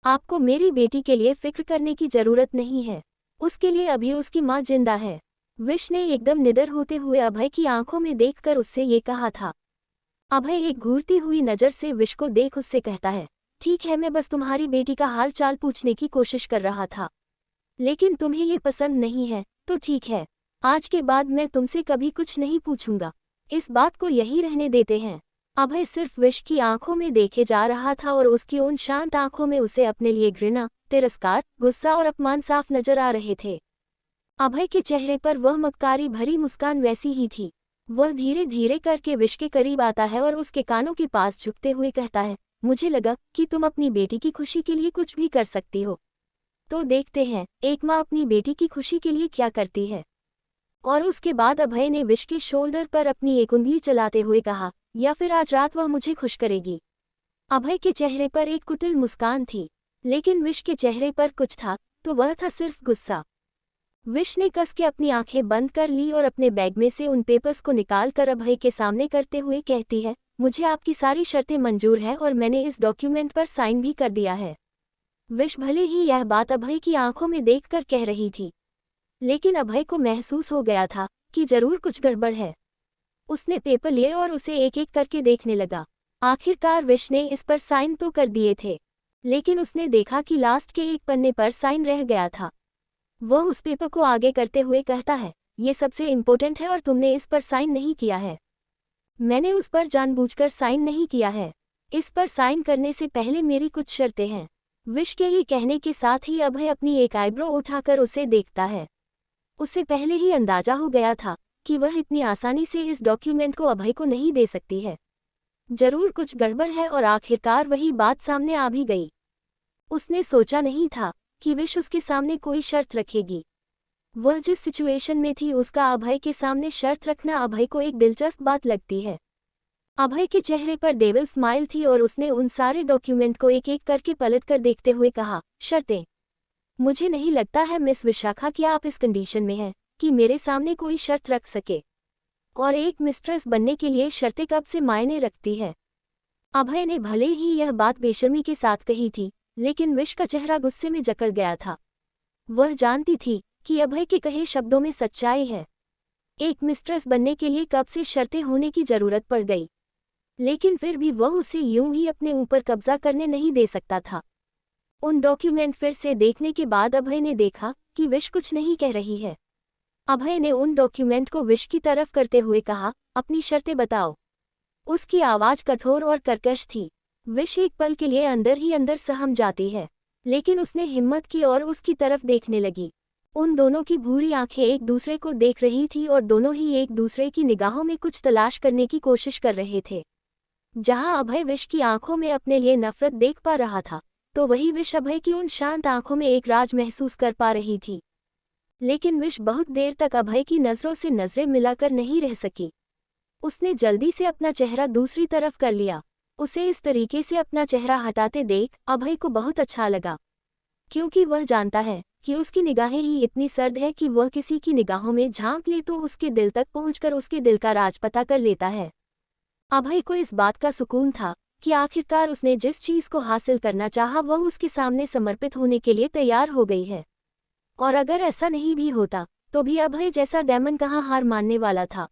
आपको मेरी बेटी के लिए फिक्र करने की जरूरत नहीं है। उसके लिए अभी उसकी माँ जिंदा है। विश ने एकदम निडर होते हुए अभय की आंखों में देखकर उससे ये कहा था। अभय एक घूरती हुई नज़र से विश को देख उससे कहता है, ठीक है, मैं बस तुम्हारी बेटी का हाल चाल पूछने की कोशिश कर रहा था। लेकिन तुम्हें ये पसंद नहीं है तो ठीक है, आज के बाद मैं तुमसे कभी कुछ नहीं पूछूंगा। इस बात को यही रहने देते हैं। अभय सिर्फ विश की आंखों में देखे जा रहा था और उसकी उन शांत आंखों में उसे अपने लिए घृणा, तिरस्कार, गुस्सा और अपमान साफ नजर आ रहे थे। अभय के चेहरे पर वह मक्कारी भरी मुस्कान वैसी ही थी। वह धीरे धीरे करके विश के करीब आता है और उसके कानों के पास झुकते हुए कहता है, मुझे लगा कि तुम अपनी बेटी की खुशी के लिए कुछ भी कर सकती हो। तो देखते हैं एक माँ अपनी बेटी की खुशी के लिए क्या करती है। और उसके बाद अभय ने विश के शोल्डर पर अपनी एक उंगली चलाते हुए कहा, या फिर आज रात वह मुझे खुश करेगी। अभय के चेहरे पर एक कुटिल मुस्कान थी, लेकिन विश के चेहरे पर कुछ था, तो वह था सिर्फ गुस्सा। विश ने कस के अपनी आंखें बंद कर ली और अपने बैग में से उन पेपर्स को निकाल कर अभय के सामने करते हुए कहती है, मुझे आपकी सारी शर्तें मंजूर है और मैंने इस डॉक्यूमेंट पर साइन भी कर दिया है। विश भले ही यह बात अभय की आंखों में देखकर कह रही थी, लेकिन अभय को महसूस हो गया था कि जरूर कुछ गड़बड़ है। उसने पेपर लिए और उसे एक एक करके देखने लगा। आखिरकार विश ने इस पर साइन तो कर दिए थे, लेकिन उसने देखा कि लास्ट के एक पन्ने पर साइन रह गया था। वह उस पेपर को आगे करते हुए कहता है, ये सबसे इम्पोर्टेंट है और तुमने इस पर साइन नहीं किया है। मैंने उस पर जानबूझकर साइन नहीं किया है। इस पर साइन करने से पहले मेरी कुछ शर्तें हैं। विश के ये कहने के साथ ही अभय अपनी एक आईब्रो उठाकर उसे देखता है। उसे पहले ही अंदाजा हो गया था कि वह इतनी आसानी से इस डॉक्यूमेंट को अभय को नहीं दे सकती है। जरूर कुछ गड़बड़ है और आखिरकार वही बात सामने आ भी गई। उसने सोचा नहीं था कि विश उसके सामने कोई शर्त रखेगी। वह जिस सिचुएशन में थी उसका अभय के सामने शर्त रखना अभय को एक दिलचस्प बात लगती है। अभय के चेहरे पर डेविल स्माइल थी और उसने उन सारे डॉक्यूमेंट को एक एक करके पलटकर देखते हुए कहा, शर्तें? मुझे नहीं लगता है मिस विशाखा कि आप इस कंडीशन में हैं कि मेरे सामने कोई शर्त रख सके। और एक मिस्ट्रेस बनने के लिए शर्तें कब से मायने रखती है? अभय ने भले ही यह बात बेशर्मी के साथ कही थी, लेकिन विश का चेहरा गुस्से में जकड़ गया था। वह जानती थी कि अभय के कहे शब्दों में सच्चाई है। एक मिस्ट्रेस बनने के लिए कब से शर्तें होने की जरूरत पड़ गई, लेकिन फिर भी वह उसे यूं ही अपने ऊपर कब्जा करने नहीं दे सकता था। उन डॉक्यूमेंट फिर से देखने के बाद अभय ने देखा कि विश कुछ नहीं कह रही है। अभय ने उन डॉक्यूमेंट को विश की तरफ करते हुए कहा, अपनी शर्तें बताओ। उसकी आवाज़ कठोर और कर्कश थी। विश एक पल के लिए अंदर ही अंदर सहम जाती है, लेकिन उसने हिम्मत की और उसकी तरफ देखने लगी। उन दोनों की भूरी आंखें एक दूसरे को देख रही थी और दोनों ही एक दूसरे की निगाहों में कुछ तलाश करने की कोशिश कर रहे थे। जहां अभय विश की आंखों में अपने लिए नफरत देख पा रहा था, तो वही विश अभय की उन शांत आंखों में एक राज महसूस कर पा रही थी। लेकिन विश बहुत देर तक अभय की नज़रों से नज़रें मिलाकर नहीं रह सकी। उसने जल्दी से अपना चेहरा दूसरी तरफ कर लिया। उसे इस तरीके से अपना चेहरा हटाते देख अभय को बहुत अच्छा लगा, क्योंकि वह जानता है कि उसकी निगाहें ही इतनी सर्द है कि वह किसी की निगाहों में झांक ले तो उसके दिल तक पहुंचकर उसके दिल का राज पता कर लेता है। अभय को इस बात का सुकून था कि आखिरकार उसने जिस चीज़ को हासिल करना चाहा वह उसके सामने समर्पित होने के लिए तैयार हो गई है। और अगर ऐसा नहीं भी होता तो भी अभय जैसा डेमन कहाँ हार मानने वाला था।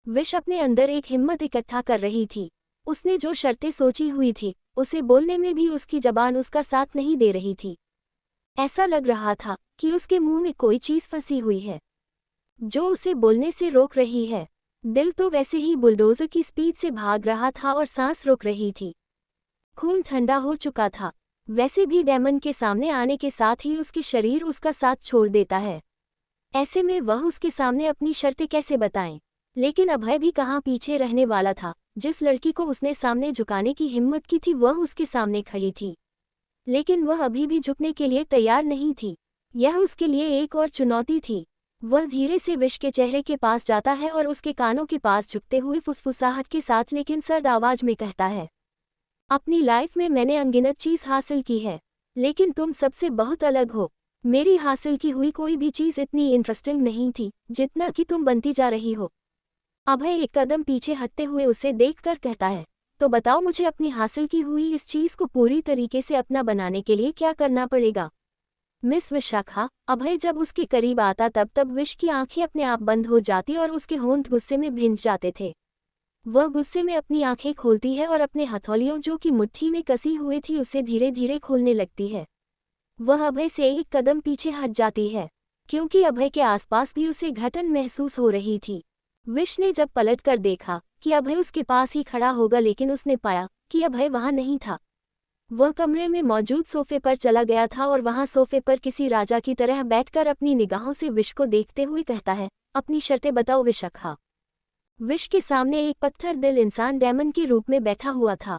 विश अपने अंदर एक हिम्मत इकट्ठा कर रही थी। उसने जो शर्तें सोची हुई थी उसे बोलने में भी उसकी जबान उसका साथ नहीं दे रही थी। ऐसा लग रहा था कि उसके मुंह में कोई चीज़ फंसी हुई है जो उसे बोलने से रोक रही है। दिल तो वैसे ही बुलडोजर की स्पीड से भाग रहा था और सांस रोक रही थी। खून ठंडा हो चुका था। वैसे भी डेमन के सामने आने के साथ ही उसके शरीर उसका साथ छोड़ देता है। ऐसे में वह उसके सामने अपनी शर्तें कैसे बताएं? लेकिन अभय भी कहाँ पीछे रहने वाला था। जिस लड़की को उसने सामने झुकाने की हिम्मत की थी वह उसके सामने खड़ी थी, लेकिन वह अभी भी झुकने के लिए तैयार नहीं थी। यह उसके लिए एक और चुनौती थी। वह धीरे से विश के चेहरे के पास जाता है और उसके कानों के पास झुकते हुए फुसफुसाहट के साथ लेकिन सर्द आवाज में कहता है, अपनी लाइफ में मैंने अनगिनत चीज़ हासिल की है, लेकिन तुम सबसे बहुत अलग हो। मेरी हासिल की हुई कोई भी चीज़ इतनी इंटरेस्टिंग नहीं थी जितना कि तुम बनती जा रही हो। अभय एक कदम पीछे हटते हुए उसे देखकर कहता है, तो बताओ मुझे अपनी हासिल की हुई इस चीज को पूरी तरीके से अपना बनाने के लिए क्या करना पड़ेगा। मिस विशाखा, अभय जब उसके करीब आता तब विश की आंखें अपने आप बंद हो जाती और उसके होंठ गुस्से में भिंज जाते थे। वह गुस्से में अपनी आंखें खोलती है और अपने हथौलियों जो कि मुट्ठी में कसी हुई थी उसे धीरे धीरे खोलने लगती है। वह अभय से एक कदम पीछे हट जाती है, क्योंकि अभय के आसपास भी उसे घटन महसूस हो रही थी। विश ने जब पलट कर देखा कि अभय उसके पास ही खड़ा होगा, लेकिन उसने पाया कि अभय वहां नहीं था। वह कमरे में मौजूद सोफे पर चला गया था और वहां सोफे पर किसी राजा की तरह बैठकर अपनी निगाहों से विश को देखते हुए कहता है, अपनी शर्तें बताओ विशाखा। विश के सामने एक पत्थर दिल इंसान डेमन के रूप में बैठा हुआ था।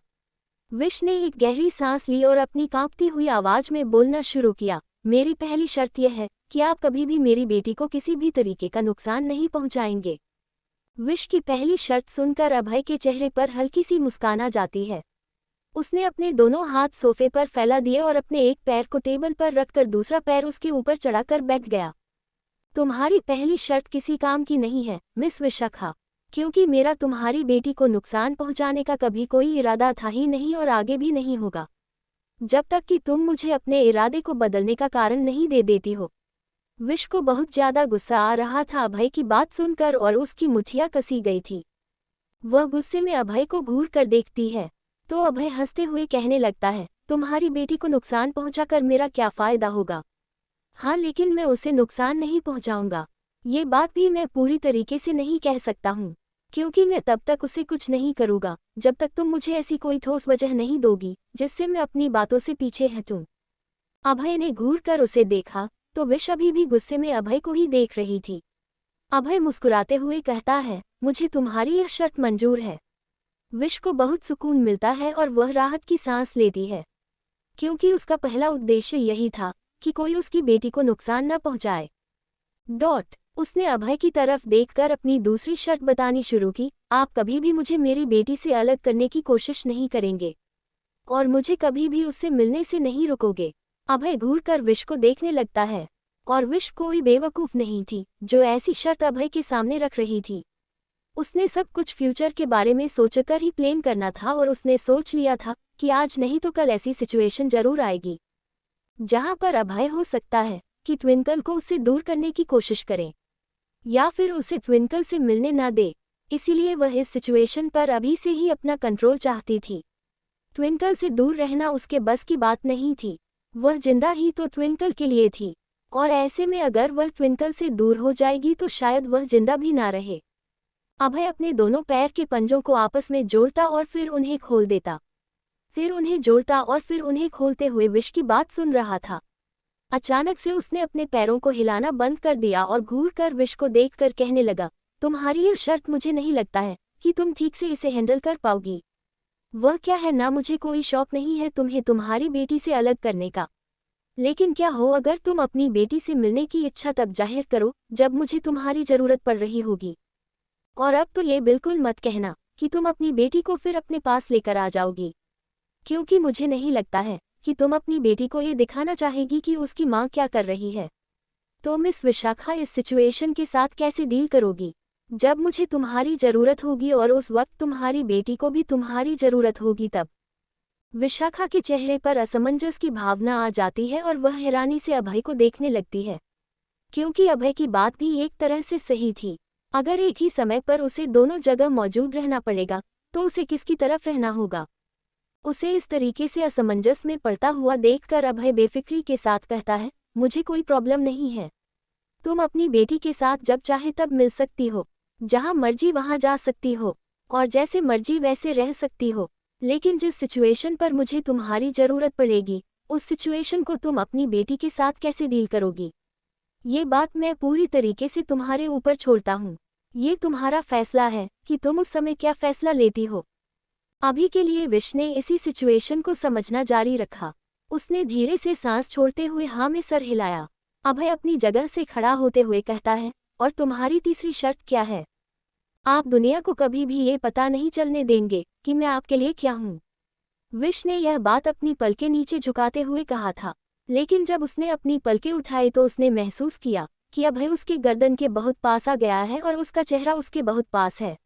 विश ने एक गहरी सांस ली और अपनी कांपती हुई आवाज में बोलना शुरू किया, मेरी पहली शर्त यह है कि आप कभी भी मेरी बेटी को किसी भी तरीके का नुकसान नहीं पहुंचाएंगे। विश की पहली शर्त सुनकर अभय के चेहरे पर हल्की सी मुस्कान आ जाती है। उसने अपने दोनों हाथ सोफे पर फैला दिए और अपने एक पैर को टेबल पर रखकर दूसरा पैर उसके ऊपर चढ़ाकर बैठ गया। तुम्हारी पहली शर्त किसी काम की नहीं है मिस विशाखा, क्योंकि मेरा तुम्हारी बेटी को नुकसान पहुंचाने का कभी कोई इरादा था ही नहीं और आगे भी नहीं होगा, जब तक कि तुम मुझे अपने इरादे को बदलने का कारण नहीं दे देती हो। विश को बहुत ज्यादा गुस्सा आ रहा था अभय की बात सुनकर और उसकी मुठियां कसी गई थी। वह गुस्से में अभय को घूर कर देखती है तो अभय हंसते हुए कहने लगता है, तुम्हारी बेटी को नुकसान पहुंचाकर मेरा क्या फायदा होगा। हाँ, लेकिन मैं उसे नुकसान नहीं पहुंचाऊंगा। ये बात भी मैं पूरी तरीके से नहीं कह सकता हूँ, क्योंकि मैं तब तक उसे कुछ नहीं करूँगा जब तक तुम मुझे ऐसी कोई ठोस वजह नहीं दोगी जिससे मैं अपनी बातों से पीछे हटूं। अभय ने घूर कर उसे देखा तो विश अभी भी गुस्से में अभय को ही देख रही थी। अभय मुस्कुराते हुए कहता है, मुझे तुम्हारी यह शर्त मंजूर है। विश को बहुत सुकून मिलता है और वह राहत की सांस लेती है, क्योंकि उसका पहला उद्देश्य यही था कि कोई उसकी बेटी को नुकसान न पहुंचाए। उसने अभय की तरफ देखकर अपनी दूसरी शर्त बतानी शुरू की, आप कभी भी मुझे मेरी बेटी से अलग करने की कोशिश नहीं करेंगे और मुझे कभी भी उससे मिलने से नहीं रुकोगे। अभय घूर कर विश को देखने लगता है और विश कोई बेवकूफ़ नहीं थी जो ऐसी शर्त अभय के सामने रख रही थी। उसने सब कुछ फ्यूचर के बारे में सोचकर ही प्लान करना था और उसने सोच लिया था कि आज नहीं तो कल ऐसी सिचुएशन जरूर आएगी जहां पर अभय हो सकता है कि ट्विंकल को उससे दूर करने की कोशिश करे या फिर उसे ट्विंकल से मिलने ना दे। इसीलिए वह इस सिचुएशन पर अभी से ही अपना कंट्रोल चाहती थी। ट्विंकल से दूर रहना उसके बस की बात नहीं थी। वह जिंदा ही तो ट्विंकल के लिए थी और ऐसे में अगर वह ट्विंकल से दूर हो जाएगी तो शायद वह जिंदा भी ना रहे। अभय अपने दोनों पैर के पंजों को आपस में जोड़ता और फिर उन्हें खोल देता, फिर उन्हें जोड़ता और फिर उन्हें खोलते हुए विश की बात सुन रहा था। अचानक से उसने अपने पैरों को हिलाना बंद कर दिया और घूर कर विश को देखकर कहने लगा, तुम्हारी यह शर्त मुझे नहीं लगता है कि तुम ठीक से इसे हैंडल कर पाओगी। वह क्या है ना, मुझे कोई शौक नहीं है तुम्हें तुम्हारी बेटी से अलग करने का, लेकिन क्या हो अगर तुम अपनी बेटी से मिलने की इच्छा तब जाहिर करो जब मुझे तुम्हारी जरूरत पड़ रही होगी। और अब तो ये बिल्कुल मत कहना कि तुम अपनी बेटी को फिर अपने पास लेकर आ जाओगी, क्योंकि मुझे नहीं लगता है कि तुम अपनी बेटी को ये दिखाना चाहेगी कि उसकी माँ क्या कर रही है। तो मिस विशाखा, इस सिचुएशन के साथ कैसे डील करोगी जब मुझे तुम्हारी ज़रूरत होगी और उस वक्त तुम्हारी बेटी को भी तुम्हारी ज़रूरत होगी तब। विशाखा के चेहरे पर असमंजस की भावना आ जाती है और वह हैरानी से अभय को देखने लगती है, क्योंकि अभय की बात भी एक तरह से सही थी। अगर एक ही समय पर उसे दोनों जगह मौजूद रहना पड़ेगा तो उसे किसकी तरफ रहना होगा। उसे इस तरीके से असमंजस में पड़ता हुआ देखकर अभय बेफिक्री के साथ कहता है, मुझे कोई प्रॉब्लम नहीं है। तुम अपनी बेटी के साथ जब चाहे तब मिल सकती हो, जहां मर्जी वहां जा सकती हो और जैसे मर्जी वैसे रह सकती हो, लेकिन जिस सिचुएशन पर मुझे तुम्हारी ज़रूरत पड़ेगी उस सिचुएशन को तुम अपनी बेटी के साथ कैसे डील करोगी, ये बात मैं पूरी तरीके से तुम्हारे ऊपर छोड़ता हूँ। ये तुम्हारा फैसला है कि तुम उस समय क्या फैसला लेती हो। अभी के लिए विश ने इसी सिचुएशन को समझना जारी रखा। उसने धीरे से सांस छोड़ते हुए हाँ में सर हिलाया। अभय अपनी जगह से खड़ा होते हुए कहता है, और तुम्हारी तीसरी शर्त क्या है? आप दुनिया को कभी भी ये पता नहीं चलने देंगे कि मैं आपके लिए क्या हूँ। विश ने यह बात अपनी पलकें नीचे झुकाते हुए कहा था, लेकिन जब उसने अपनी पलकें उठाई तो उसने महसूस किया कि अभय उसके गर्दन के बहुत पास आ गया है और उसका चेहरा उसके बहुत पास है।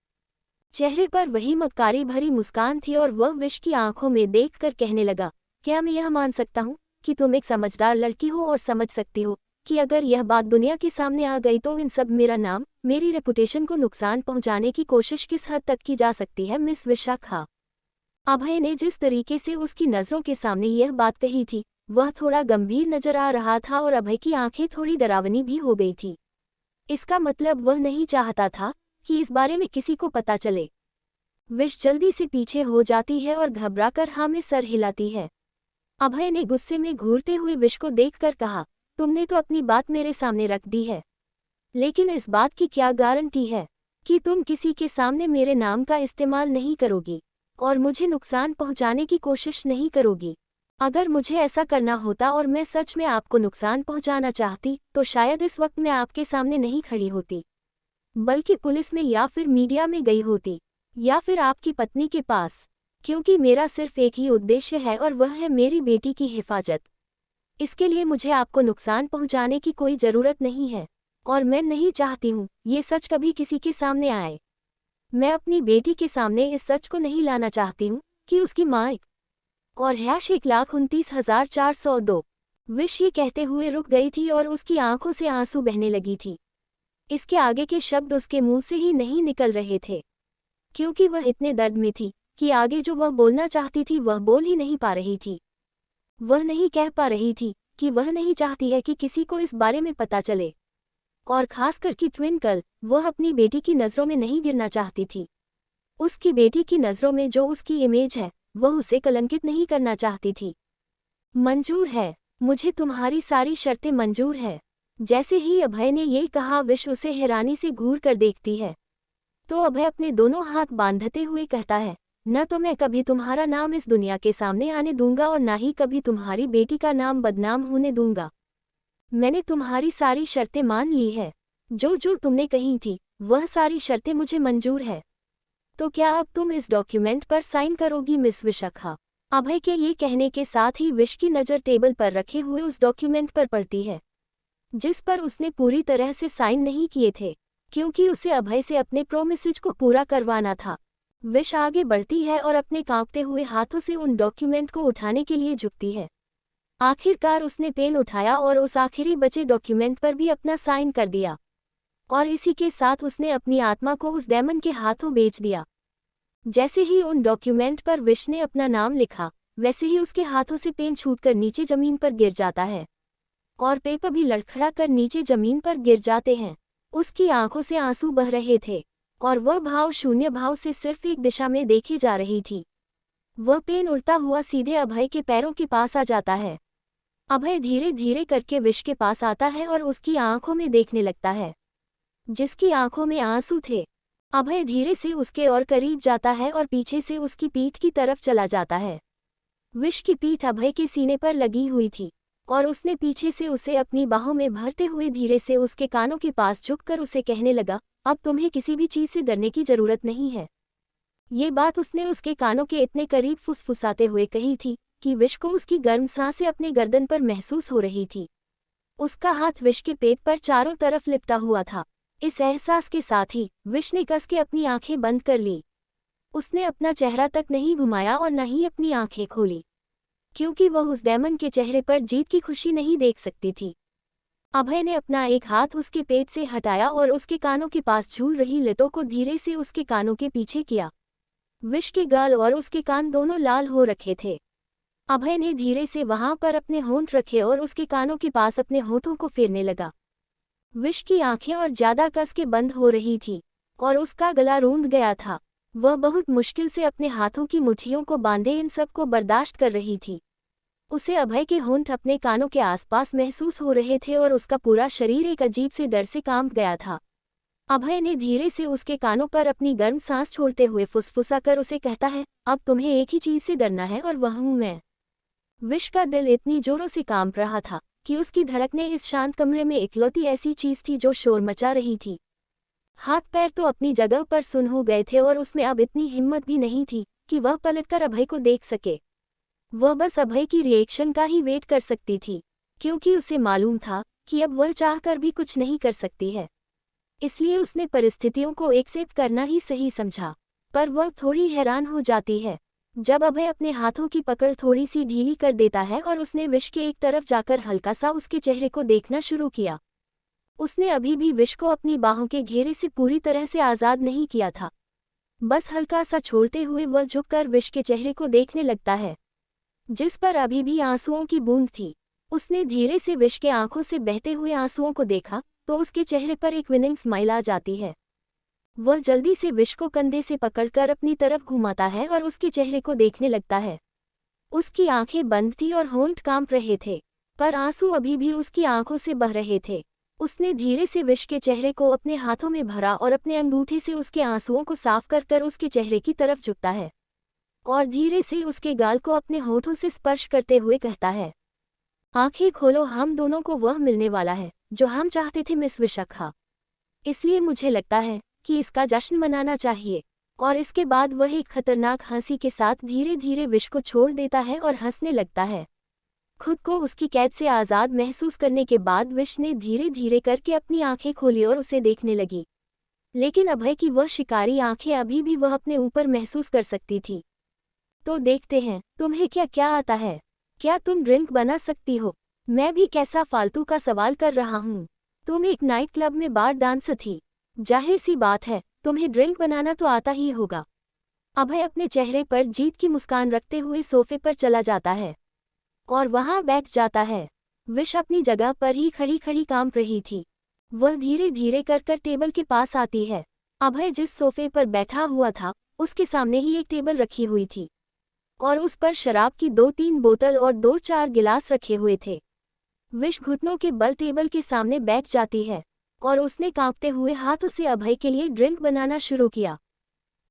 चेहरे पर वही मक्कारी भरी मुस्कान थी और वह विश की आंखों में देखकर कहने लगा, क्या मैं यह मान सकता हूँ कि तुम एक समझदार लड़की हो और समझ सकती हो कि अगर यह बात दुनिया के सामने आ गई तो इन सब मेरा नाम, मेरी रेपुटेशन को नुकसान पहुंचाने की कोशिश किस हद तक की जा सकती है। मिस विशाखा। अभय ने जिस तरीके से उसकी नज़रों के सामने यह बात कही थी वह थोड़ा गंभीर नजर आ रहा था और अभय की आंखें थोड़ी डरावनी भी हो गई थी। इसका मतलब वह नहीं चाहता था कि इस बारे में किसी को पता चले। विश जल्दी से पीछे हो जाती है और घबराकर हाँ में सर हिलाती है। अभय ने गुस्से में घूरते हुए विश को देखकर कहा, तुमने तो अपनी बात मेरे सामने रख दी है, लेकिन इस बात की क्या गारंटी है कि तुम किसी के सामने मेरे नाम का इस्तेमाल नहीं करोगी और मुझे नुकसान पहुंचाने की कोशिश नहीं करोगी। अगर मुझे ऐसा करना होता और मैं सच में आपको नुकसान पहुंचाना चाहती तो शायद इस वक्त मैं आपके सामने नहीं खड़ी होती, बल्कि पुलिस में या फिर मीडिया में गई होती या फिर आपकी पत्नी के पास, क्योंकि मेरा सिर्फ एक ही उद्देश्य है और वह है मेरी बेटी की हिफाजत। इसके लिए मुझे आपको नुकसान पहुंचाने की कोई ज़रूरत नहीं है और मैं नहीं चाहती हूँ ये सच कभी किसी के सामने आए। मैं अपनी बेटी के सामने इस सच को नहीं लाना चाहती हूँ कि उसकी माँ एक और #129,402। विश ये कहते हुए रुक गई थी और उसकी आंखों से आंसू बहने लगी थी। इसके आगे के शब्द उसके मुंह से ही नहीं निकल रहे थे, क्योंकि वह इतने दर्द में थी कि आगे जो वह बोलना चाहती थी वह बोल ही नहीं पा रही थी। वह नहीं कह पा रही थी कि वह नहीं चाहती है कि किसी को इस बारे में पता चले, और खासकर कि ट्विंकल, वह अपनी बेटी की नज़रों में नहीं गिरना चाहती थी। उसकी बेटी की नज़रों में जो उसकी इमेज है वह उसे कलंकित नहीं करना चाहती थी। मंजूर है, मुझे तुम्हारी सारी शर्तें मंजूर है। जैसे ही अभय ने ये कहा विश उसे हैरानी से घूर कर देखती है तो अभय अपने दोनों हाथ बांधते हुए कहता है, न तो मैं कभी तुम्हारा नाम इस दुनिया के सामने आने दूंगा और ना ही कभी तुम्हारी बेटी का नाम बदनाम होने दूंगा। मैंने तुम्हारी सारी शर्तें मान ली है, जो जो तुमने कही थी वह सारी शर्तें मुझे मंजूर है। तो क्या अब तुम इस डॉक्यूमेंट पर साइन करोगी मिस विशाखा? अभय के ये कहने के साथ ही विश की नज़र टेबल पर रखे हुए उस डॉक्यूमेंट पर पड़ती है जिस पर उसने पूरी तरह से साइन नहीं किए थे, क्योंकि उसे अभय से अपने प्रोमिसेज को पूरा करवाना था। विश आगे बढ़ती है और अपने कांपते हुए हाथों से उन डॉक्यूमेंट को उठाने के लिए झुकती है। आखिरकार उसने पेन उठाया और उस आखिरी बचे डॉक्यूमेंट पर भी अपना साइन कर दिया, और इसी के साथ उसने अपनी आत्मा को उस डेमन के हाथों बेच दिया। जैसे ही उन डॉक्यूमेंट पर विश ने अपना नाम लिखा वैसे ही उसके हाथों से पेन छूटकर नीचे जमीन पर गिर जाता है और पेपर भी लड़खड़ा कर नीचे जमीन पर गिर जाते हैं। उसकी आंखों से आंसू बह रहे थे और वह भाव शून्य भाव से सिर्फ एक दिशा में देखी जा रही थी। वह पेन उड़ता हुआ सीधे अभय के पैरों के पास आ जाता है। अभय धीरे धीरे करके विश के पास आता है और उसकी आंखों में देखने लगता है, जिसकी आंखों में आंसू थे। अभय धीरे से उसके और करीब जाता है और पीछे से उसकी पीठ की तरफ चला जाता है। विश की पीठ अभय के सीने पर लगी हुई थी और उसने पीछे से उसे अपनी बाहों में भरते हुए धीरे से उसके कानों के पास झुककर उसे कहने लगा, अब तुम्हें किसी भी चीज़ से डरने की जरूरत नहीं है। ये बात उसने उसके कानों के इतने करीब फुसफुसाते हुए कही थी कि विश को उसकी गर्म सांसें अपने गर्दन पर महसूस हो रही थी। उसका हाथ विश के पेट पर चारों तरफ लिपटा हुआ था। इस एहसास के साथ ही विश ने कस के अपनी आंखें बंद कर ली। उसने अपना चेहरा तक नहीं घुमाया और न ही अपनी आंखें खोली, क्योंकि वह उस डेमन के चेहरे पर जीत की खुशी नहीं देख सकती थी। अभय ने अपना एक हाथ उसके पेट से हटाया और उसके कानों के पास झूल रही लटों को धीरे से उसके कानों के पीछे किया। विश के गाल और उसके कान दोनों लाल हो रखे थे। अभय ने धीरे से वहां पर अपने होंठ रखे और उसके कानों के पास अपने होठों को फेरने लगा। विश की आंखें और ज्यादा कस के बंद हो रही थी और उसका गला रूंध गया था। वह बहुत मुश्किल से अपने हाथों की मुट्ठियों को बांधे इन सब को बर्दाश्त कर रही थी। उसे अभय के होंठ अपने कानों के आसपास महसूस हो रहे थे और उसका पूरा शरीर एक अजीब से डर से कांप गया था। अभय ने धीरे से उसके कानों पर अपनी गर्म सांस छोड़ते हुए फुसफुसा कर उसे कहता है, अब तुम्हें एक ही चीज से डरना है और वह हूं मैं। विश का दिल इतनी जोरों से कांप रहा था कि उसकी धड़कनें इस शांत कमरे में इकलौती ऐसी चीज थी जो शोर मचा रही थी। हाथ पैर तो अपनी जगह पर सुन्न हो गए थे और उसमें अब इतनी हिम्मत भी नहीं थी कि वह पलटकर अभय को देख सके। वह बस अभय की रिएक्शन का ही वेट कर सकती थी, क्योंकि उसे मालूम था कि अब वह चाहकर भी कुछ नहीं कर सकती है। इसलिए उसने परिस्थितियों को एक्सेप्ट करना ही सही समझा। पर वह थोड़ी हैरान हो जाती है जब अभय अपने हाथों की पकड़ थोड़ी सी ढीली कर देता है और उसने विश के एक तरफ जाकर हल्का सा उसके चेहरे को देखना शुरू किया। उसने अभी भी विश को अपनी बाहों के घेरे से पूरी तरह से आज़ाद नहीं किया था। बस हल्का सा छोड़ते हुए वह झुककर विश के चेहरे को देखने लगता है, जिस पर अभी भी आंसुओं की बूंद थी। उसने धीरे से विश के आंखों से बहते हुए आंसुओं को देखा तो उसके चेहरे पर एक विनिंग स्माइल आ जाती है। वह जल्दी से विश को कंधे से पकड़कर अपनी तरफ घुमाता है और उसके चेहरे को देखने लगता है। उसकी आंखें बंद थी और होंठ कांप रहे थे, पर आंसू अभी भी उसकी आंखों से बह रहे थे। उसने धीरे से विश के चेहरे को अपने हाथों में भरा और अपने अंगूठे से उसके आंसुओं को साफ कर कर उसके चेहरे की तरफ झुकता है और धीरे से उसके गाल को अपने होठों से स्पर्श करते हुए कहता है, आंखें खोलो, हम दोनों को वह मिलने वाला है जो हम चाहते थे मिस विशाखा। इसलिए मुझे लगता है कि इसका जश्न मनाना चाहिए। और इसके बाद वह एक खतरनाक हंसी के साथ धीरे धीरे विश को छोड़ देता है और हंसने लगता है। खुद को उसकी कैद से आज़ाद महसूस करने के बाद विश ने धीरे धीरे करके अपनी आंखें खोली और उसे देखने लगी। लेकिन अभय की वह शिकारी आंखें अभी भी वह अपने ऊपर महसूस कर सकती थी। तो देखते हैं तुम्हें क्या क्या आता है। क्या तुम ड्रिंक बना सकती हो? मैं भी कैसा फालतू का सवाल कर रहा हूँ। तुम एक नाइट क्लब में बार डांसर थी, जाहिर सी बात है तुम्हें ड्रिंक बनाना तो आता ही होगा। अभय अपने चेहरे पर जीत की मुस्कान रखते हुए सोफे पर चला जाता है और वहां बैठ जाता है। विश अपनी जगह पर ही खड़ी खड़ी कांप रही थी। वह धीरे धीरे कर टेबल के पास आती है। अभय जिस सोफे पर बैठा हुआ था उसके सामने ही एक टेबल रखी हुई थी और उस पर शराब की 2-3 बोतल और 2-4 गिलास रखे हुए थे। विश घुटनों के बल टेबल के सामने बैठ जाती है और उसने कांपते हुए हाथों से अभय के लिए ड्रिंक बनाना शुरू किया।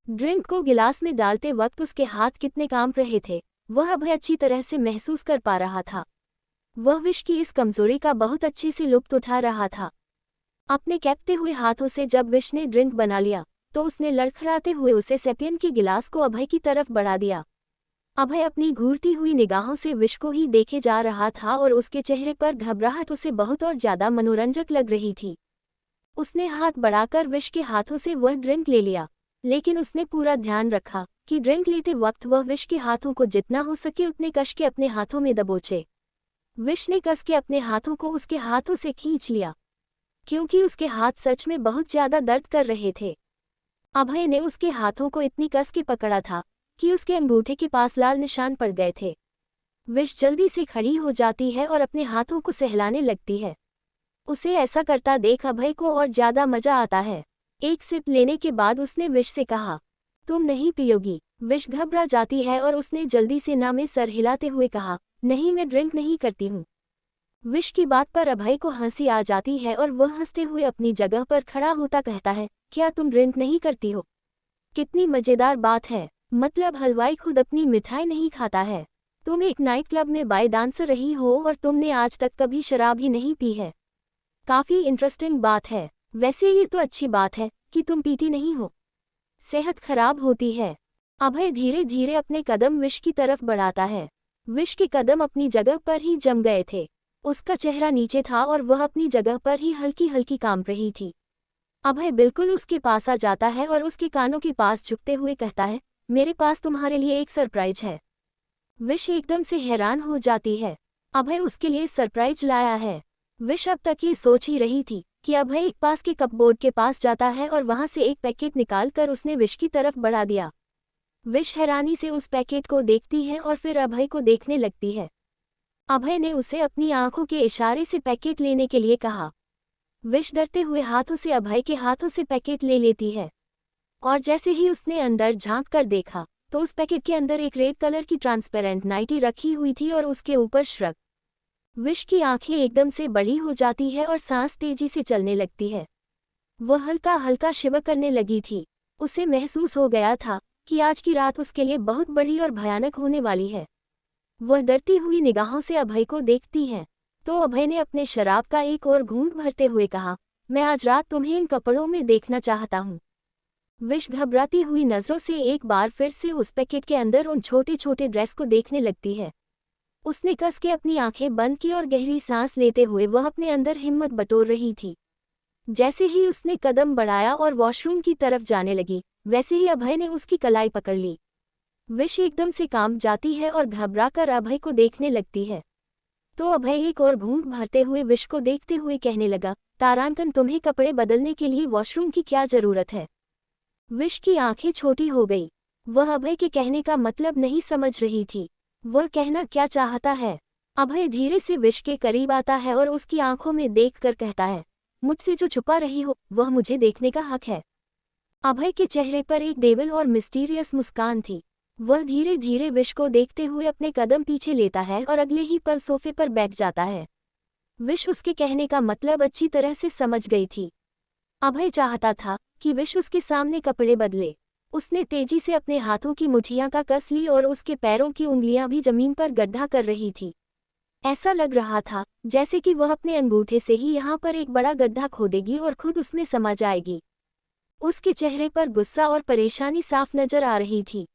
ड्रिंक को गिलास में डालते वक्त उसके हाथ कितने कांप रहे थे वह अभय अच्छी तरह से महसूस कर पा रहा था। वह विश की इस कमजोरी का बहुत अच्छे से लुत्फ उठा रहा था। अपने कैपते हुए हाथों से जब विश ने ड्रिंक बना लिया तो उसने लड़खड़ाते हुए उसे सैपियन के गिलास को अभय की तरफ बढ़ा दिया। अभय अपनी घूरती हुई निगाहों से विश को ही देखे जा रहा था और उसके चेहरे पर घबराहट उसे बहुत और ज्यादा मनोरंजक लग रही थी। उसने हाथ बढ़ाकर विश के हाथों से वह ड्रिंक ले लिया, लेकिन उसने पूरा ध्यान रखा कि ड्रिंक लेते वक्त वह विश के हाथों को जितना हो सके उतने कस के अपने हाथों में दबोचे। विश ने कस के अपने हाथों को उसके हाथों से खींच लिया, क्योंकि उसके हाथ सच में बहुत ज्यादा दर्द कर रहे थे। अभय ने उसके हाथों को इतनी कस के पकड़ा था कि उसके अंगूठे के पास लाल निशान पड़ गए थे। विश जल्दी से खड़ी हो जाती है और अपने हाथों को सहलाने लगती है। उसे ऐसा करता देख अभय को और ज्यादा मजा आता है। एक सिप लेने के बाद उसने विश से कहा, तुम नहीं पियोगी? विश घबरा जाती है और उसने जल्दी से ना में सर हिलाते हुए कहा, नहीं, मैं ड्रिंक नहीं करती हूँ। विश की बात पर अभय को हंसी आ जाती है और वह हंसते हुए अपनी जगह पर खड़ा होता कहता है, क्या तुम ड्रिंक नहीं करती हो? कितनी मजेदार बात है, मतलब हलवाई खुद अपनी मिठाई नहीं खाता है। तुम एक नाइट क्लब में बाय डांसर रही हो और तुमने आज तक कभी शराब ही नहीं पी है। काफी इंटरेस्टिंग बात है। वैसे ये तो अच्छी बात है कि तुम पीती नहीं हो, सेहत खराब होती है। अभय धीरे धीरे अपने कदम विश की तरफ बढ़ाता है। विश के कदम अपनी जगह पर ही जम गए थे। उसका चेहरा नीचे था और वह अपनी जगह पर ही हल्की हल्की कांप रही थी। अभय बिल्कुल उसके पास आ जाता है और उसके कानों के पास झुकते हुए कहता है, मेरे पास तुम्हारे लिए एक सरप्राइज है। विश एकदम से हैरान हो जाती है। अभय उसके लिए सरप्राइज लाया है। विश अब तक ये सोच ही रही थी कि अभय एक पास के कपबोर्ड के पास जाता है और वहां से एक पैकेट निकालकर उसने विश की तरफ बढ़ा दिया। विश हैरानी से उस पैकेट को देखती है और फिर अभय को देखने लगती है। अभय ने उसे अपनी आंखों के इशारे से पैकेट लेने के लिए कहा। विश डरते हुए हाथों से अभय के हाथों से पैकेट ले लेती है और जैसे ही उसने अंदर झांक कर देखा तो उस पैकेट के अंदर एक रेड कलर की ट्रांसपेरेंट नाइटी रखी हुई थी और उसके ऊपर श्रग। विश की आंखें एकदम से बड़ी हो जाती है और सांस तेजी से चलने लगती है। वह हल्का हल्का शिवर करने लगी थी। उसे महसूस हो गया था कि आज की रात उसके लिए बहुत बड़ी और भयानक होने वाली है। वह डरती हुई निगाहों से अभय को देखती है तो अभय ने अपने शराब का एक और घूंट भरते हुए कहा, मैं आज रात तुम्हें इन कपड़ों में देखना चाहता हूँ। विश घबराती हुई नजरों से एक बार फिर से उस पैकेट के अंदर उन छोटे छोटे ड्रेस को देखने लगती है। उसने कस के अपनी आंखें बंद की और गहरी सांस लेते हुए वह अपने अंदर हिम्मत बटोर रही थी। जैसे ही उसने कदम बढ़ाया और वॉशरूम की तरफ जाने लगी वैसे ही अभय ने उसकी कलाई पकड़ ली। विश एकदम से कांप जाती है और घबराकर अभय को देखने लगती है। तो अभय एक और घूंट भरते हुए विश को देखते हुए कहने लगा, तारांकन, तुम्हें कपड़े बदलने के लिए वॉशरूम की क्या जरूरत है? विश की आंखें छोटी हो गई। वह अभय के कहने का मतलब नहीं समझ रही थी। वह कहना क्या चाहता है? अभय धीरे से विश के करीब आता है और उसकी आंखों में देखकर कहता है, मुझसे जो छुपा रही हो वह मुझे देखने का हक है। अभय के चेहरे पर एक देवल और मिस्टीरियस मुस्कान थी। वह धीरे धीरे विश को देखते हुए अपने कदम पीछे लेता है और अगले ही पल सोफे पर बैठ जाता है। विश उसके कहने का मतलब अच्छी तरह से समझ गई थी। अभय चाहता था कि विश उसके सामने कपड़े बदले। उसने तेजी से अपने हाथों की मुठ्ठियां का कस ली और उसके पैरों की उंगलियां भी जमीन पर गड्ढा कर रही थी। ऐसा लग रहा था जैसे कि वह अपने अंगूठे से ही यहाँ पर एक बड़ा गड्ढा खोदेगी और खुद उसमें समा जाएगी। उसके चेहरे पर गुस्सा और परेशानी साफ नजर आ रही थी।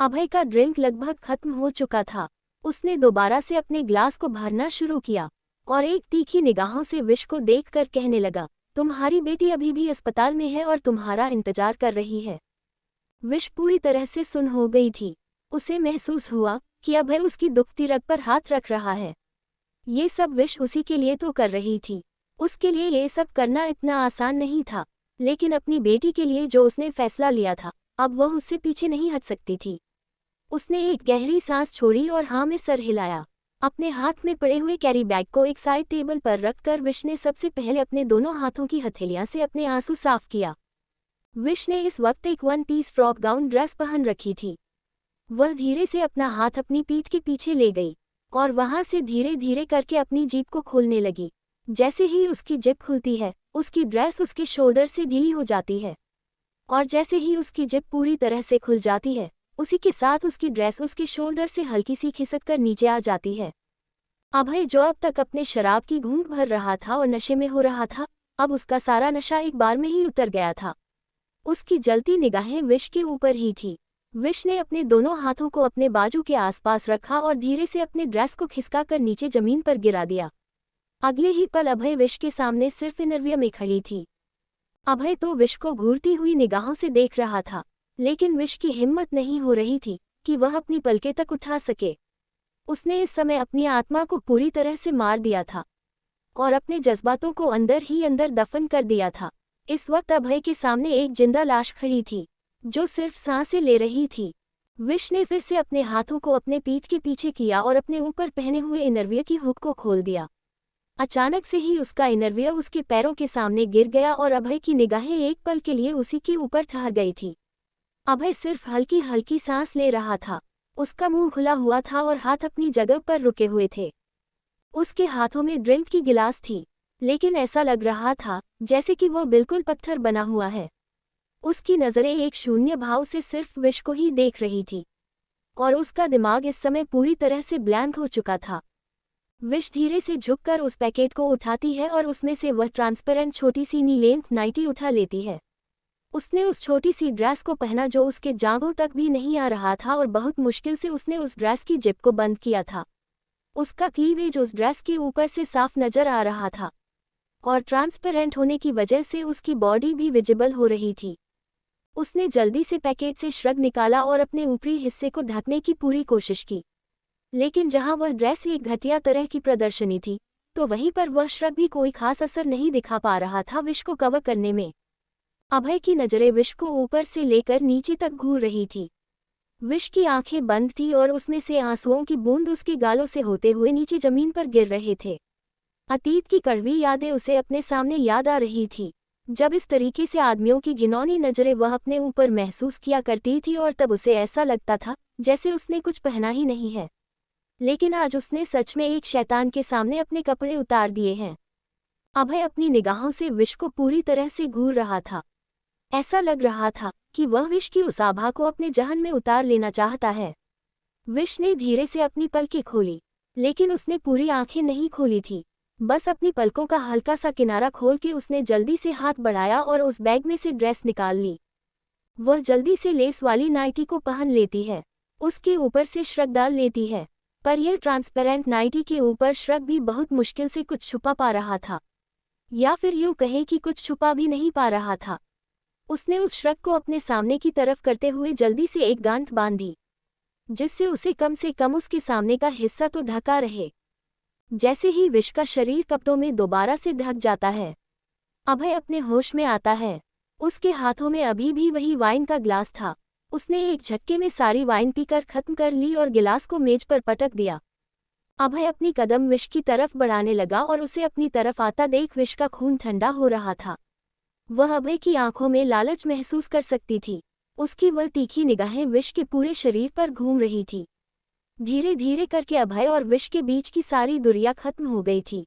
अभय का ड्रिंक लगभग खत्म हो चुका था। उसने दोबारा से अपने ग्लास को भरना शुरू किया और एक तीखी निगाहों से विश को देखकर कहने लगा, तुम्हारी बेटी अभी भी अस्पताल में है और तुम्हारा इंतजार कर रही है। विश पूरी तरह से सुन्न हो गई थी। उसे महसूस हुआ कि अभय उसकी दुखती रग पर हाथ रख रहा है। ये सब विश उसी के लिए तो कर रही थी। उसके लिए ये सब करना इतना आसान नहीं था, लेकिन अपनी बेटी के लिए जो उसने फैसला लिया था, अब वह उससे पीछे नहीं हट सकती थी। उसने एक गहरी सांस छोड़ी और हाँ में सर हिलाया। अपने हाथ में पड़े हुए कैरी बैग को एक साइड टेबल पर रखकर विश ने सबसे पहले अपने दोनों हाथों की हथेलियां से अपने आंसू साफ किया। विश ने इस वक्त एक one piece frock gown dress पहन रखी थी। वह धीरे से अपना हाथ अपनी पीठ के पीछे ले गई और वहां से धीरे धीरे करके अपनी जीप को खोलने लगी। जैसे ही उसकी जिप खुलती है, उसकी ड्रेस उसके शोल्डर से ढीली हो जाती है और जैसे ही उसकी जिप पूरी तरह से खुल जाती है, उसी के साथ उसकी ड्रेस उसके शोल्डर से हल्की सी खिसक कर नीचे आ जाती है। अभय जो अब तक अपने शराब की घूंट भर रहा था और नशे में हो रहा था, अब उसका सारा नशा एक बार में ही उतर गया था। उसकी जलती निगाहें विश के ऊपर ही थी। विश ने अपने दोनों हाथों को अपने बाजू के आसपास रखा और धीरे से अपने ड्रेस को खिसकाकर नीचे जमीन पर गिरा दिया। अगले ही पल अभय विश के सामने सिर्फ इनरविया में खड़ी थी। अभय तो विश को घूरती हुई निगाहों से देख रहा था, लेकिन विश की हिम्मत नहीं हो रही थी कि वह अपनी पलकें तक उठा सके। उसने इस समय अपनी आत्मा को पूरी तरह से मार दिया था और अपने जज्बातों को अंदर ही अंदर दफन कर दिया था। इस वक्त अभय के सामने एक जिंदा लाश खड़ी थी जो सिर्फ सांसें ले रही थी। विश ने फिर से अपने हाथों को अपने पीठ के पीछे किया और अपने ऊपर पहने हुए इनरविया की हुक को खोल दिया। अचानक से ही उसका इनरविया उसके पैरों के सामने गिर गया और अभय की निगाहें एक पल के लिए उसी के ऊपर ठहर गई थी। अभय सिर्फ हल्की हल्की सांस ले रहा था। उसका मुंह खुला हुआ था और हाथ अपनी जगह पर रुके हुए थे। उसके हाथों में ड्रिंक की गिलास थी, लेकिन ऐसा लग रहा था जैसे कि वह बिल्कुल पत्थर बना हुआ है। उसकी नज़रें एक शून्य भाव से सिर्फ विश को ही देख रही थी और उसका दिमाग इस समय पूरी तरह से ब्लैंक हो चुका था। विश धीरे से झुककर उस पैकेट को उठाती है और उसमें से वह ट्रांसपेरेंट छोटी सी नी लेंथ नाइटी उठा लेती है। उसने उस छोटी सी ड्रेस को पहना जो उसके जांघों तक भी नहीं आ रहा था और बहुत मुश्किल से उसने उस ड्रेस की जिप को बंद किया था। उसका क्लीवेज उस ड्रेस के ऊपर से साफ नजर आ रहा था और ट्रांसपेरेंट होने की वजह से उसकी बॉडी भी विजिबल हो रही थी। उसने जल्दी से पैकेट से श्रग निकाला और अपने ऊपरी हिस्से को ढकने की पूरी कोशिश की, लेकिन जहां वह ड्रेस एक घटिया तरह की प्रदर्शनी थी, तो वहीं पर वह श्रग भी कोई खास असर नहीं दिखा पा रहा था विश को कवर करने में। अभय की नज़रें विश को ऊपर से लेकर नीचे तक घूर रही थी। विश की आंखें बंद थी और उसमें से आंसुओं की बूंद उसके गालों से होते हुए नीचे जमीन पर गिर रहे थे। अतीत की कड़वी यादें उसे अपने सामने याद आ रही थी, जब इस तरीके से आदमियों की घिनौनी नज़रें वह अपने ऊपर महसूस किया करती थी और तब उसे ऐसा लगता था जैसे उसने कुछ पहना ही नहीं है। लेकिन आज उसने सच में एक शैतान के सामने अपने कपड़े उतार दिए हैं। अभय अपनी निगाहों से विश को पूरी तरह से घूर रहा था। ऐसा लग रहा था कि वह विश की उस आभा को अपने जहन में उतार लेना चाहता है। विश ने धीरे से अपनी पलकें खोली, लेकिन उसने पूरी आंखें नहीं खोली थी। बस अपनी पलकों का हल्का सा किनारा खोल के उसने जल्दी से हाथ बढ़ाया और उस बैग में से ड्रेस निकाल ली। वह जल्दी से लेस वाली नाइटी को पहन लेती है, उसके ऊपर से श्रग डाल लेती है, पर यह ट्रांसपेरेंट नाइटी के ऊपर श्रग भी बहुत मुश्किल से कुछ छुपा पा रहा था, या फिर यूं कहें कि कुछ छुपा भी नहीं पा रहा था। उसने उस श्रक को अपने सामने की तरफ करते हुए जल्दी से एक गांठ बांध दी, जिससे उसे कम से कम उसके सामने का हिस्सा तो ढका रहे। जैसे ही विश का शरीर कपड़ों में दोबारा से ढक जाता है, अभय अपने होश में आता है। उसके हाथों में अभी भी वही वाइन का ग्लास था। उसने एक झटके में सारी वाइन पीकर खत्म कर ली और गिलास को मेज पर पटक दिया। अभय अपनी कदम विश की तरफ बढ़ाने लगा और उसे अपनी तरफ आता देख विश का खून ठंडा हो रहा था। वह अभय की आंखों में लालच महसूस कर सकती थी। उसकी वह तीखी निगाहें विश के पूरे शरीर पर घूम रही थी। धीरे धीरे करके अभय और विश के बीच की सारी दूरियां खत्म हो गई थी।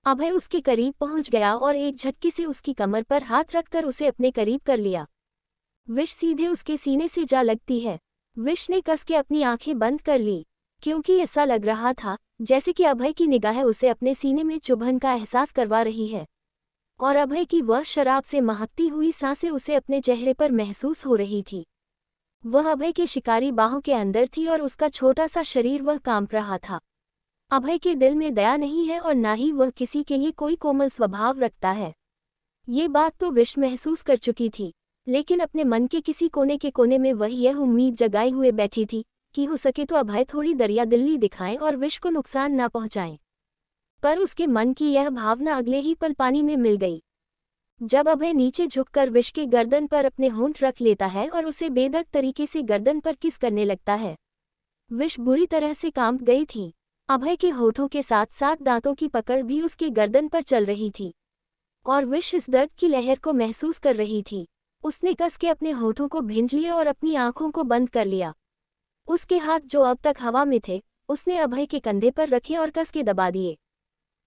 अभय उसके करीब पहुंच गया और एक झटके से उसकी कमर पर हाथ रखकर उसे अपने करीब कर लिया। विश सीधे उसके सीने से जा लगती है। विश ने कस के अपनी आंखें बंद कर ली, क्योंकि ऐसा लग रहा था जैसे कि अभय की निगाहें उसे अपने सीने में चुभन का एहसास करवा रही है, और अभय की वह शराब से महकती हुई सांसें उसे अपने चेहरे पर महसूस हो रही थी। वह अभय के शिकारी बाहों के अंदर थी और उसका छोटा सा शरीर वह कांप रहा था। अभय के दिल में दया नहीं है और ना ही वह किसी के लिए कोई कोमल स्वभाव रखता है। ये बात तो विश महसूस कर चुकी थी, लेकिन अपने मन के किसी कोने में वह यह उम्मीद जगाए हुए बैठी थी कि हो सके तो अभय थोड़ी दरिया दिल्ली दिखाएं और विश को नुकसान ना पहुंचाएं। पर उसके मन की यह भावना अगले ही पल पानी में मिल गई। जब अभय नीचे झुककर विश के गर्दन पर अपने होंठ रख लेता है और उसे बेधक तरीके से गर्दन पर किस करने लगता है, विश बुरी तरह से कांप गई थी। अभय के होठों के साथ साथ दांतों की पकड़ भी उसके गर्दन पर चल रही थी, और विश इस दर्द की लहर को महसूस कर रही थी। उसने कस के अपने होठों को भींच लिया और अपनी आंखों को बंद कर लिया। उसके हाथ जो अब तक हवा में थे, उसने अभय के कंधे पर रखे और कस के दबा दिए,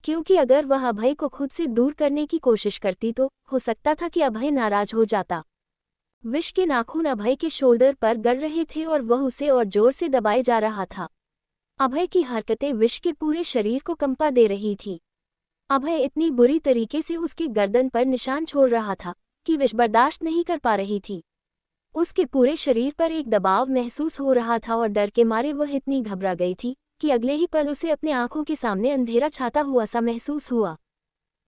क्योंकि अगर वह अभय को खुद से दूर करने की कोशिश करती तो हो सकता था कि अभय नाराज हो जाता। विश के नाखून अभय के शोल्डर पर गड़ रहे थे और वह उसे और जोर से दबाए जा रहा था। अभय की हरकतें विश के पूरे शरीर को कंपा दे रही थी। अभय इतनी बुरी तरीके से उसकी गर्दन पर निशान छोड़ रहा था कि विश बर्दाश्त नहीं कर पा रही थी। उसके पूरे शरीर पर एक दबाव महसूस हो रहा था और डर के मारे वह इतनी घबरा गई थी कि अगले ही पल उसे अपने आंखों के सामने अंधेरा छाता हुआ सा महसूस हुआ।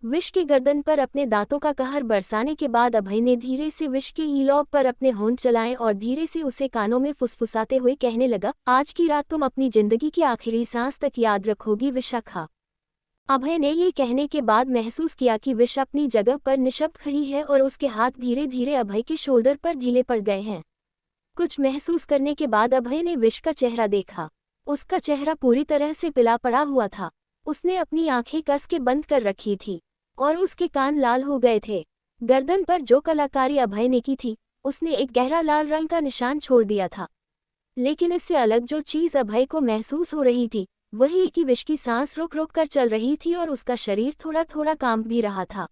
विश की गर्दन पर अपने दांतों का कहर बरसाने के बाद अभय ने धीरे से विश के ईलॉब पर अपने होंठ चलाए और धीरे से उसे कानों में फुसफुसाते हुए कहने लगा, आज की रात तुम अपनी जिंदगी की आखिरी सांस तक याद रखोगी विशाखा। अभय ने ये कहने के बाद महसूस किया कि विश अपनी जगह पर निशब्द खड़ी है और उसके हाथ धीरे धीरे अभय के शोल्डर पर ढीले पड़ गए हैं। कुछ महसूस करने के बाद अभय ने विश का चेहरा देखा। उसका चेहरा पूरी तरह से पिला पड़ा हुआ था। उसने अपनी आंखें कस के बंद कर रखी थी और उसके कान लाल हो गए थे। गर्दन पर जो कलाकारी अभय ने की थी, उसने एक गहरा लाल रंग का निशान छोड़ दिया था। लेकिन इससे अलग जो चीज अभय को महसूस हो रही थी, वही कि विश की सांस रुक रुक कर चल रही थी और उसका शरीर थोड़ा थोड़ा कांप भी रहा था।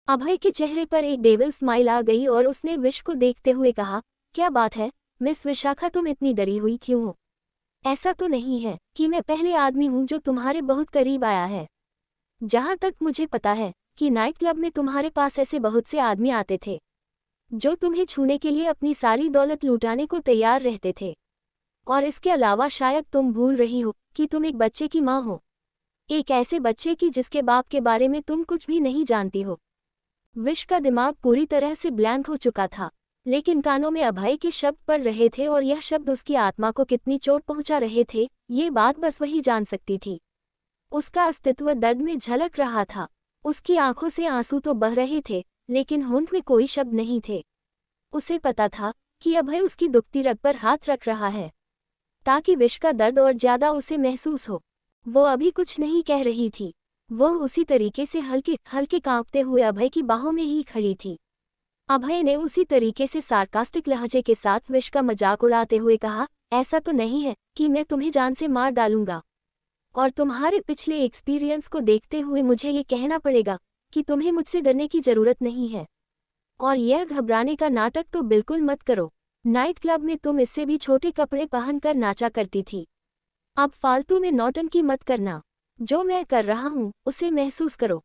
अभय के चेहरे पर एक डेविल स्माइल आ गई और उसने विश को देखते हुए कहा, क्या बात है मिस विशाखा, तुम इतनी डरी हुई क्यों हो? ऐसा तो नहीं है कि मैं पहले आदमी हूँ जो तुम्हारे बहुत करीब आया है। जहाँ तक मुझे पता है कि नाइट क्लब में तुम्हारे पास ऐसे बहुत से आदमी आते थे जो तुम्हें छूने के लिए अपनी सारी दौलत लुटाने को तैयार रहते थे। और इसके अलावा शायद तुम भूल रही हो कि तुम एक बच्चे की माँ हो, एक ऐसे बच्चे की जिसके बाप के बारे में तुम कुछ भी नहीं जानती हो। विश का दिमाग पूरी तरह से ब्लैंक हो चुका था, लेकिन कानों में अभय के शब्द पड़ रहे थे और यह शब्द उसकी आत्मा को कितनी चोट पहुंचा रहे थे, ये बात बस वही जान सकती थी। उसका अस्तित्व दर्द में झलक रहा था। उसकी आंखों से आंसू तो बह रहे थे, लेकिन होंठ में कोई शब्द नहीं थे। उसे पता था कि अभय उसकी दुखती रग पर हाथ रख रहा है ताकि विश का दर्द और ज्यादा उसे महसूस हो। वो अभी कुछ नहीं कह रही थी। वह उसी तरीके से हल्के हल्के कांपते हुए अभय की बाहों में ही खड़ी थी। अभय ने उसी तरीके से सार्कास्टिक लहजे के साथ विश का मजाक उड़ाते हुए कहा, ऐसा तो नहीं है कि मैं तुम्हें जान से मार डालूंगा, और तुम्हारे पिछले एक्सपीरियंस को देखते हुए मुझे ये कहना पड़ेगा कि तुम्हें मुझसे डरने की जरूरत नहीं है, और यह घबराने का नाटक तो बिल्कुल मत करो। नाइट क्लब में तुम इससे भी छोटे कपड़े पहनकर नाचा करती थी। अब फालतू में नौटंकी मत करना। जो मैं कर रहा हूँ उसे महसूस करो।